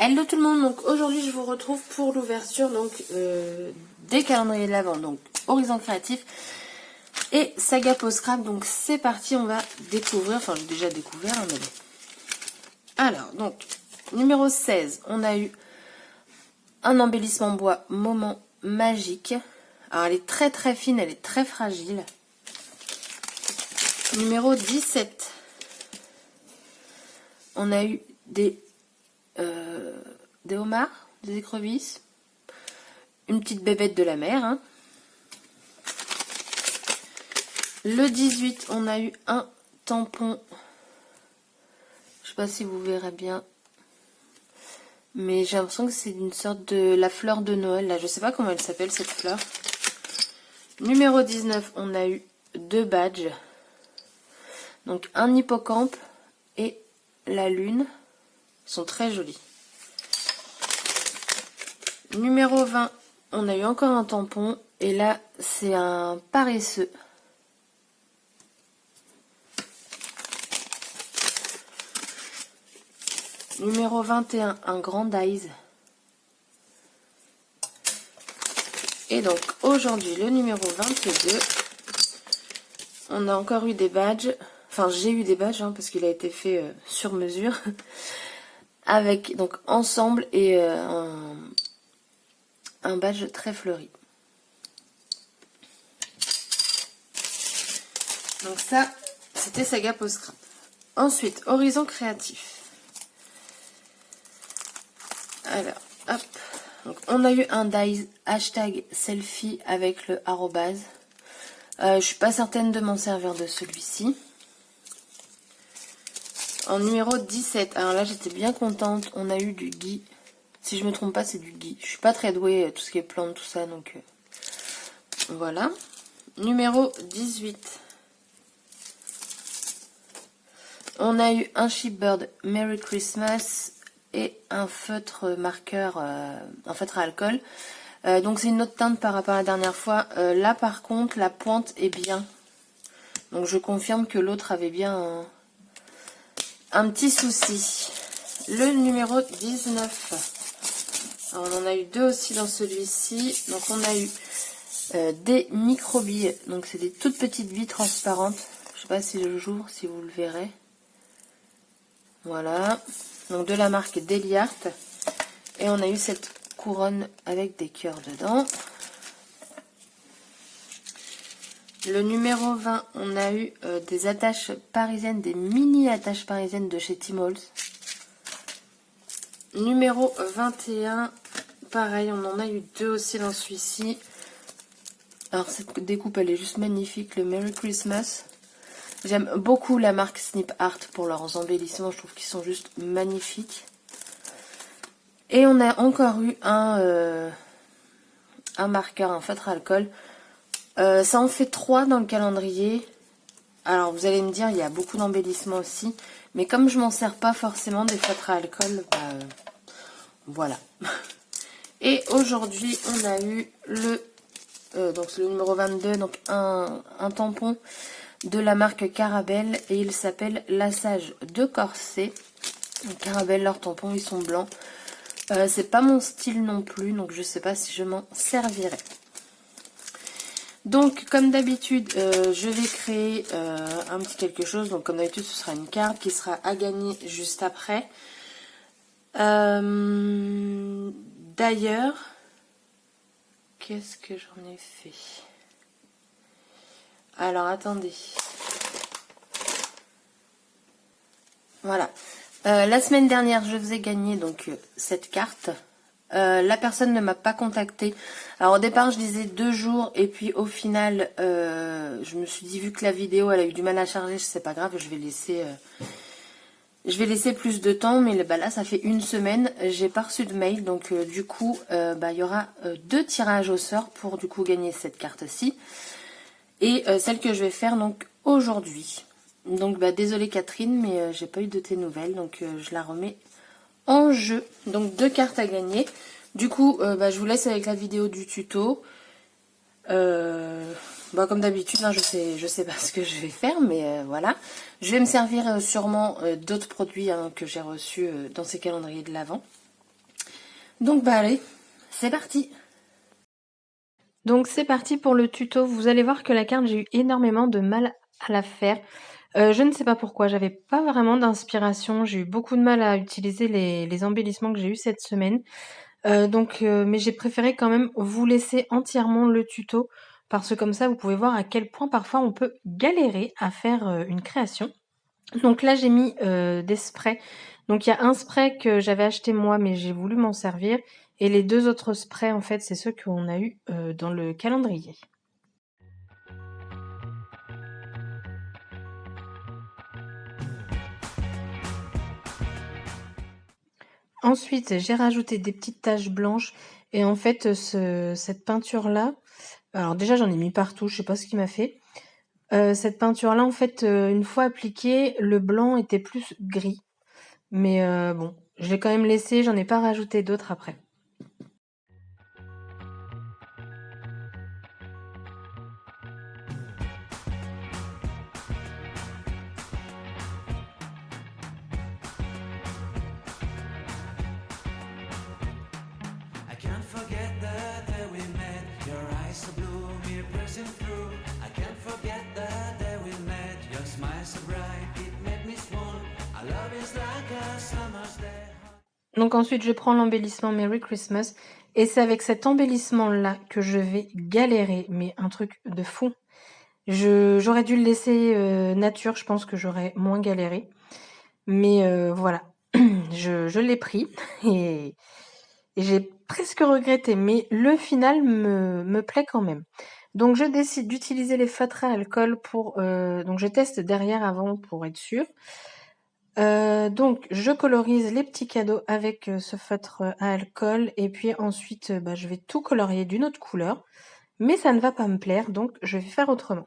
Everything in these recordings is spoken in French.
Hello tout le monde, donc aujourd'hui je vous retrouve pour l'ouverture des calendriers de l'Avent, donc Horizon Créatif et Saga Post Scrap. Donc c'est parti, on va découvrir, enfin j'ai déjà découvert, mais bon. Alors, donc, numéro 16, on a eu un embellissement bois Moment Magique. Alors elle est très très fine, elle est très fragile. Numéro 17, on a eu des homards, des écrevisses, une petite bébête de la mer. Hein. Le 18, on a eu un tampon. Je sais pas si vous verrez bien. Mais j'ai l'impression que c'est une sorte de la fleur de Noël. Là, je sais pas comment elle s'appelle cette fleur. Numéro 19, on a eu deux badges. Donc un hippocampe et la lune. Ils sont très jolis. Numéro 20, on a eu encore un tampon. Et là, c'est un paresseux. Numéro 21, un grand Dice. Et donc, aujourd'hui, le numéro 22, on a encore eu des badges. Enfin, j'ai eu des badges, hein, parce qu'il a été fait sur mesure. Avec, donc, ensemble et un badge très fleuri. Donc ça, c'était Saga Post Scrap. Ensuite, Horizon Créatif. Alors, hop. Donc, on a eu un dice hashtag selfie avec le arrobase. Je suis pas certaine de m'en servir de celui-ci. En numéro 17, alors là j'étais bien contente, on a eu du gui. Si je me trompe pas, c'est du gui. Je suis pas très douée, tout ce qui est plantes, tout ça, donc voilà. Numéro 18. On a eu un Shipbird Merry Christmas et un feutre marqueur, un feutre à alcool. Donc c'est une autre teinte par rapport à la dernière fois. Là par contre, la pointe est bien. Donc je confirme que l'autre avait bien un petit souci. Le numéro 19. Alors, on en a eu deux aussi dans celui-ci. Donc on a eu des micro-billes. Donc c'est des toutes petites billes transparentes. Je sais pas si je j'ouvre, si vous le verrez. Voilà. Donc de la marque Deliart. Et on a eu cette couronne avec des cœurs dedans. Le numéro 20, on a eu des attaches parisiennes, des mini attaches parisiennes de chez Tmall. Numéro 21, pareil, on en a eu deux aussi dans celui-ci. Alors cette découpe, elle est juste magnifique, le Merry Christmas. J'aime beaucoup la marque Snip Art pour leurs embellissements, je trouve qu'ils sont juste magnifiques. Et on a encore eu un marqueur, un feutre à alcool. Ça en fait 3 dans le calendrier. Alors vous allez me dire, il y a beaucoup d'embellissements aussi. Mais comme je m'en sers pas forcément des feutres à alcool, voilà. Et aujourd'hui, on a eu donc c'est le numéro 22, donc un tampon de la marque Carabelle. Et il s'appelle Lassage de corset. Donc, Carabelle, leurs tampons, ils sont blancs. C'est pas mon style non plus, donc je sais pas si je m'en servirai. Donc, comme d'habitude, je vais créer un petit quelque chose. Donc, comme d'habitude, ce sera une carte qui sera à gagner juste après. D'ailleurs, qu'est-ce que j'en ai fait? Alors, attendez. Voilà. La semaine dernière, je faisais gagner donc cette carte. La personne ne m'a pas contacté. Alors au départ je disais 2 jours et puis au final je me suis dit, vu que la vidéo elle a eu du mal à charger, c'est pas grave, je vais laisser plus de temps. Mais là ça fait une semaine, j'ai pas reçu de mail, donc du coup il y aura 2 tirages au sort pour du coup gagner cette carte-ci et celle que je vais faire donc aujourd'hui. Donc désolée Catherine, mais j'ai pas eu de tes nouvelles, donc je la remets en jeu. Donc 2 cartes à gagner. Du coup, je vous laisse avec la vidéo du tuto. Comme d'habitude, hein, je sais pas ce que je vais faire, mais voilà. Je vais me servir sûrement d'autres produits hein, que j'ai reçus dans ces calendriers de l'Avent. Donc bah allez, c'est parti. Donc c'est parti pour le tuto. Vous allez voir que la carte, j'ai eu énormément de mal à la faire. Je ne sais pas pourquoi, j'avais pas vraiment d'inspiration. J'ai eu beaucoup de mal à utiliser les embellissements que j'ai eu cette semaine. Mais j'ai préféré quand même vous laisser entièrement le tuto parce que comme ça, vous pouvez voir à quel point parfois on peut galérer à faire une création. Donc là, j'ai mis des sprays. Donc il y a un spray que j'avais acheté moi, mais j'ai voulu m'en servir. Et les 2 autres sprays, en fait, c'est ceux qu'on a eu dans le calendrier. Ensuite, j'ai rajouté des petites taches blanches. Et en fait, cette peinture-là, alors déjà j'en ai mis partout, je sais pas ce qui m'a fait. Cette peinture-là, en fait, une fois appliquée, le blanc était plus gris. Mais bon, je l'ai quand même laissé, j'en ai pas rajouté d'autres après. I can't forget the day we met. Your eyes so blue, me piercing through. I can't forget the day we met. Your smile so bright, it made me swoon. Our love is like a summer's day. Donc ensuite, je prends l'embellissement Merry Christmas. Et c'est avec cet embellissement-là que je vais galérer, mais un truc de fou. J'aurais dû le laisser nature, je pense que j'aurais moins galéré. Mais voilà, je l'ai pris et j'ai presque regretté. Mais le final me plaît quand même. Donc je décide d'utiliser les feutres à alcool pour... donc je teste derrière avant pour être sûre. Donc je colorise les petits cadeaux avec ce feutre à alcool et puis ensuite je vais tout colorier d'une autre couleur. Mais ça ne va pas me plaire, donc je vais faire autrement.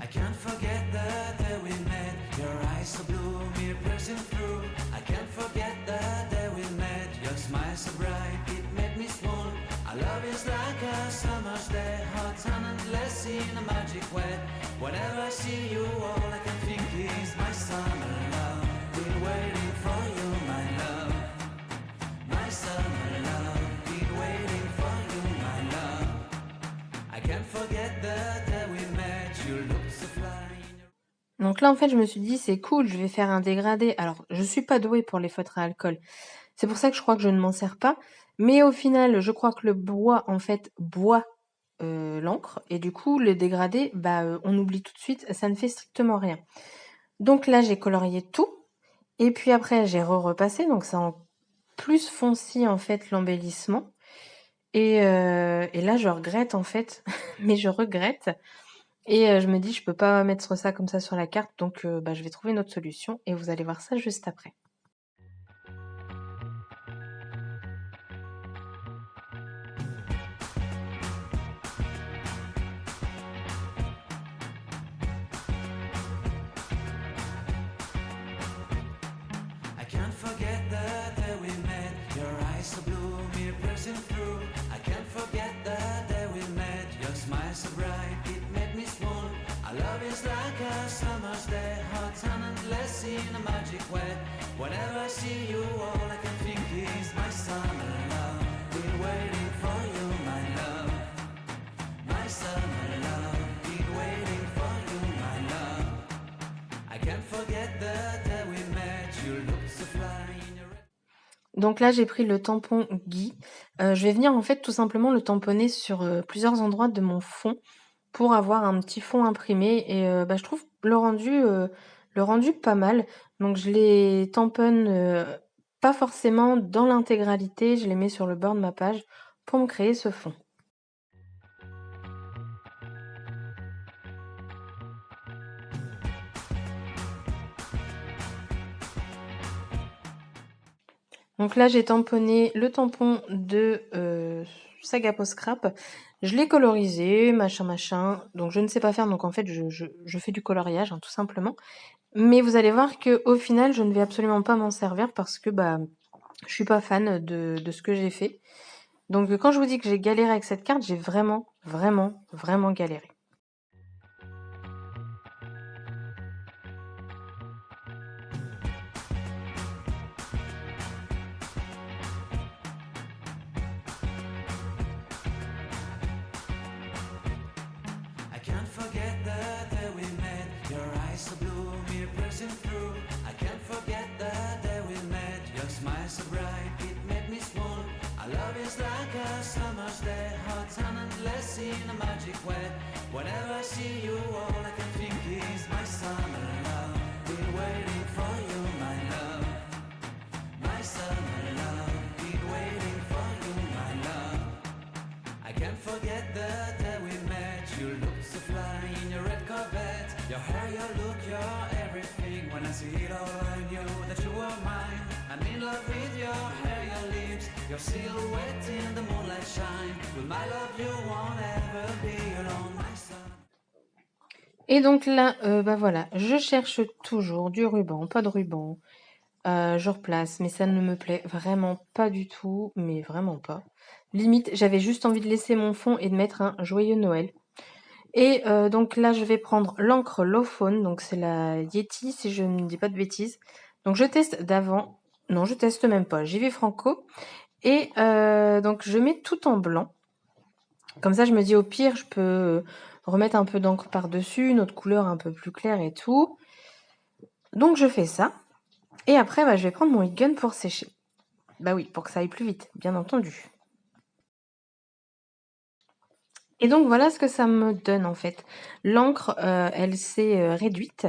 I can't forget the day we met. Your eyes so blue, me piercing through. I can't forget the day we met. Your smile so bright, it made me swoon. Our love is like a summer's day, hot and endless in a magic way. Whenever I see you, all I can think is my summer love. Been waiting for you, my love. My summer love. Been waiting for you, my love. I can't forget the day we met. You look so fly. Donc là en fait je me suis dit c'est cool, je vais faire un dégradé. Alors je suis pas douée pour les feutres à alcool. C'est pour ça que je crois que je ne m'en sers pas. Mais au final je crois que le bois en fait boit l'encre. Et du coup le dégradé, on oublie tout de suite, ça ne fait strictement rien. Donc là j'ai colorié tout. Et puis après j'ai repassé, donc ça en plus foncé en fait l'embellissement. Et là je regrette en fait, mais je regrette. Et je me dis: «Je peux pas mettre ça comme ça sur la carte, donc je vais trouver une autre solution» et vous allez voir ça juste après. I can't forget the day we met. Your eyes so blue, me piercing through. I can't forget the day we met. Your smile so bright, it made me swoon. Our love is like a summer's day, hot and endless in a magic way. Whenever I see you, all I can think is my summer love. Been waiting for you, my love. My summer love. Been waiting for you, my love. I can't forget the day we met. You look so fly in your... Donc là, j'ai pris le tampon Guy. Je vais venir en fait tout simplement le tamponner sur plusieurs endroits de mon fond pour avoir un petit fond imprimé. Et je trouve le rendu pas mal. Donc je les tamponne pas forcément dans l'intégralité, je les mets sur le bord de ma page pour me créer ce fond. Donc là, j'ai tamponné le tampon de Saga Post Scrap. Je l'ai colorisé, machin. Donc je ne sais pas faire, donc en fait, je fais du coloriage, hein, tout simplement. Mais vous allez voir que au final, je ne vais absolument pas m'en servir parce que je suis pas fan de ce que j'ai fait. Donc quand je vous dis que j'ai galéré avec cette carte, j'ai vraiment, vraiment, vraiment galéré. I can't forget the day we met. Your eyes so blue, me piercing through. I can't forget the day we met. Your smile so bright, it made me swoon. Our love is like a summer's day, hot and endless in a magic way. Whenever I see you, all I can think is my summer love. Been waiting for you, my love. My summer love. Been waiting for you, my love. I can't forget the day we met. You look so fly in your red Corvette. Your hair, your look, your everything. When I see it all, I knew that you were mine. I'm in love with your hair, your lips, your silhouette in the moonlight shine. With my love, you won't ever be alone, my son. Et donc là, bah voilà, je cherche toujours du ruban, pas de ruban. Je replace, mais ça ne me plaît vraiment pas du tout, mais vraiment pas. Limite, j'avais juste envie de laisser mon fond et de mettre un joyeux Noël. Et donc là, je vais prendre l'encre Low Phone, donc c'est la Yeti, si je ne dis pas de bêtises. Donc je teste d'avant. Non, je teste même pas. J'y vais franco. Et donc je mets tout en blanc. Comme ça, je me dis au pire, je peux remettre un peu d'encre par-dessus, une autre couleur un peu plus claire et tout. Donc je fais ça. Et après, bah, je vais prendre mon heat gun pour sécher. Bah oui, pour que ça aille plus vite, bien entendu. Et donc voilà ce que ça me donne en fait. L'encre, elle s'est réduite.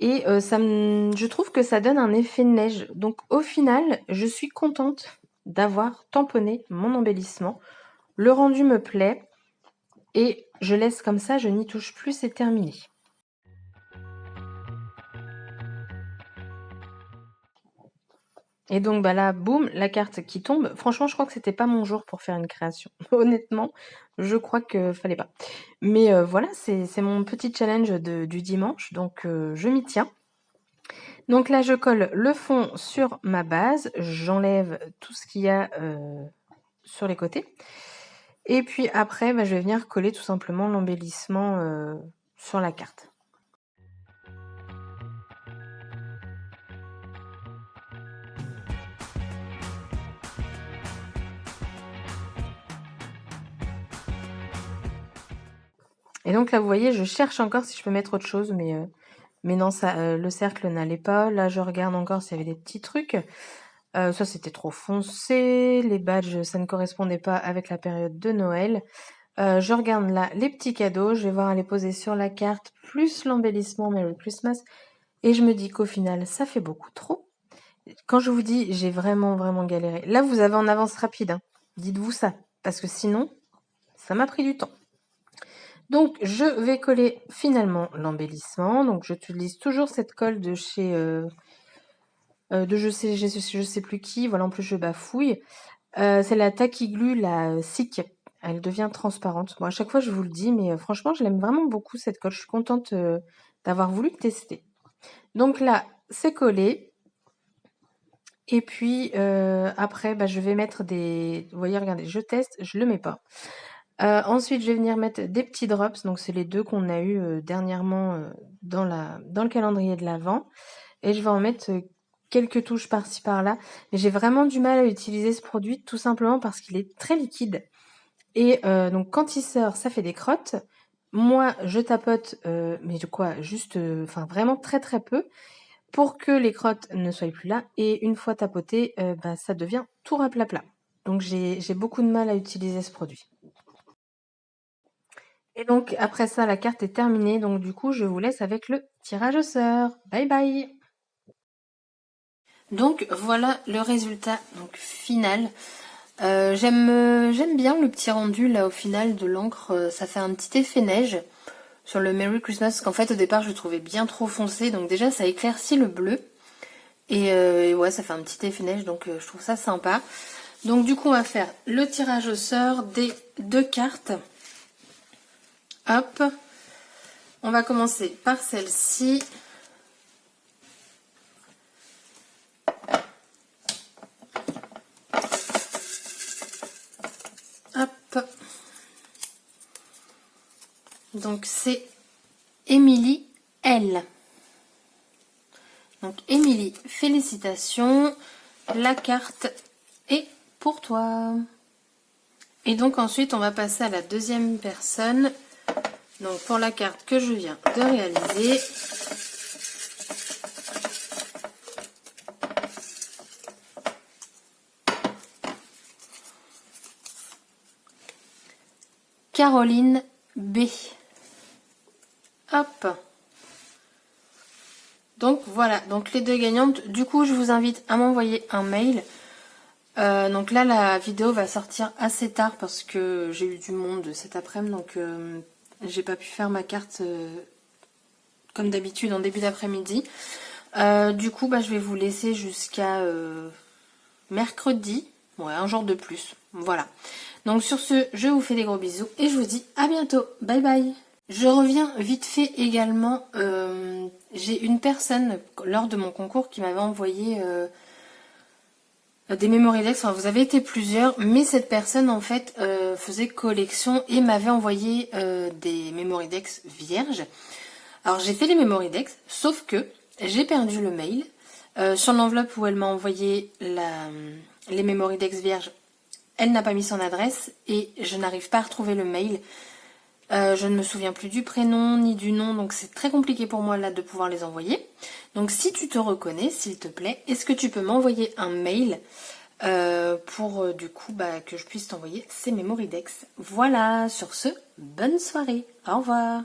Et je trouve que ça donne un effet neige. Donc au final, je suis contente d'avoir tamponné mon embellissement. Le rendu me plaît. Et je laisse comme ça, je n'y touche plus, c'est terminé. Et donc bah là, boum, la carte qui tombe. Franchement, je crois que c'était pas mon jour pour faire une création. Honnêtement, je crois que fallait pas. Mais voilà, c'est mon petit challenge du dimanche, donc je m'y tiens. Donc là, je colle le fond sur ma base, j'enlève tout ce qu'il y a sur les côtés. Et puis après, bah, je vais venir coller tout simplement l'embellissement sur la carte. Et donc là, vous voyez, je cherche encore si je peux mettre autre chose, mais non, ça, le cercle n'allait pas. Là, je regarde encore s'il y avait des petits trucs. Ça, c'était trop foncé. Les badges, ça ne correspondait pas avec la période de Noël. Je regarde là les petits cadeaux. Je vais voir à les poser sur la carte, plus l'embellissement Merry Christmas. Et je me dis qu'au final, ça fait beaucoup trop. Quand je vous dis, j'ai vraiment, vraiment galéré. Là, vous avez en avance rapide. Hein. Dites-vous ça. Parce que sinon, ça m'a pris du temps. Donc, je vais coller finalement l'embellissement. Donc, j'utilise toujours cette colle de chez... je sais plus qui. Voilà, en plus, je bafouille. C'est la Tacky Glue, la SICK. Elle devient transparente. Bon, à chaque fois, je vous le dis, mais franchement, je l'aime vraiment beaucoup, cette colle. Je suis contente d'avoir voulu tester. Donc là, c'est collé. Et puis, après, bah, je vais mettre des... Vous voyez, regardez, je teste, je le mets pas. Ensuite, je vais venir mettre des petits drops. Donc, c'est les deux qu'on a eu dernièrement dans le calendrier de l'Avent. Et je vais en mettre quelques touches par-ci par-là. Mais j'ai vraiment du mal à utiliser ce produit tout simplement parce qu'il est très liquide. Et donc, quand il sort, ça fait des crottes. Moi, je tapote, mais de quoi? Juste, enfin, vraiment très très peu pour que les crottes ne soient plus là. Et une fois tapoté, bah, ça devient tout raplapla. Donc, j'ai beaucoup de mal à utiliser ce produit. Et donc, après ça, la carte est terminée. Donc, du coup, je vous laisse avec le tirage au sort. Bye bye! Donc, voilà le résultat donc, final. J'aime bien le petit rendu, là, au final, de l'encre. Ça fait un petit effet neige sur le Merry Christmas. Parce qu'en fait, au départ, je le trouvais bien trop foncé. Donc, déjà, ça éclaircit le bleu. Et ouais, ça fait un petit effet neige. Donc, je trouve ça sympa. Donc, du coup, on va faire le tirage au sort des 2 cartes. Hop, on va commencer par celle-ci. Donc c'est Émilie L. Donc Émilie, félicitations. La carte est pour toi. Et donc ensuite on va passer à la deuxième personne. Donc pour la carte que je viens de réaliser. Caroline B. Hop. Donc voilà, donc les deux gagnantes. Du coup, je vous invite à m'envoyer un mail. Donc là, la vidéo va sortir assez tard parce que j'ai eu du monde cet après-midi. Donc j'ai pas pu faire ma carte comme d'habitude en début d'après-midi. Du coup, je vais vous laisser jusqu'à mercredi. Ouais, un jour de plus. Voilà. Donc sur ce, je vous fais des gros bisous et je vous dis à bientôt. Bye bye. Je reviens vite fait également. J'ai une personne lors de mon concours qui m'avait envoyé des memory decks. Enfin, vous avez été plusieurs, mais cette personne en fait faisait collection et m'avait envoyé des memory decks vierges. Alors j'ai fait les memory decks, sauf que j'ai perdu le mail. Sur l'enveloppe où elle m'a envoyé les memory decks vierges, elle n'a pas mis son adresse et je n'arrive pas à retrouver le mail. Je ne me souviens plus du prénom ni du nom, donc c'est très compliqué pour moi là de pouvoir les envoyer. Donc si tu te reconnais, s'il te plaît, est-ce que tu peux m'envoyer un mail pour du coup que je puisse t'envoyer ces memory decks. Voilà, sur ce, bonne soirée, au revoir.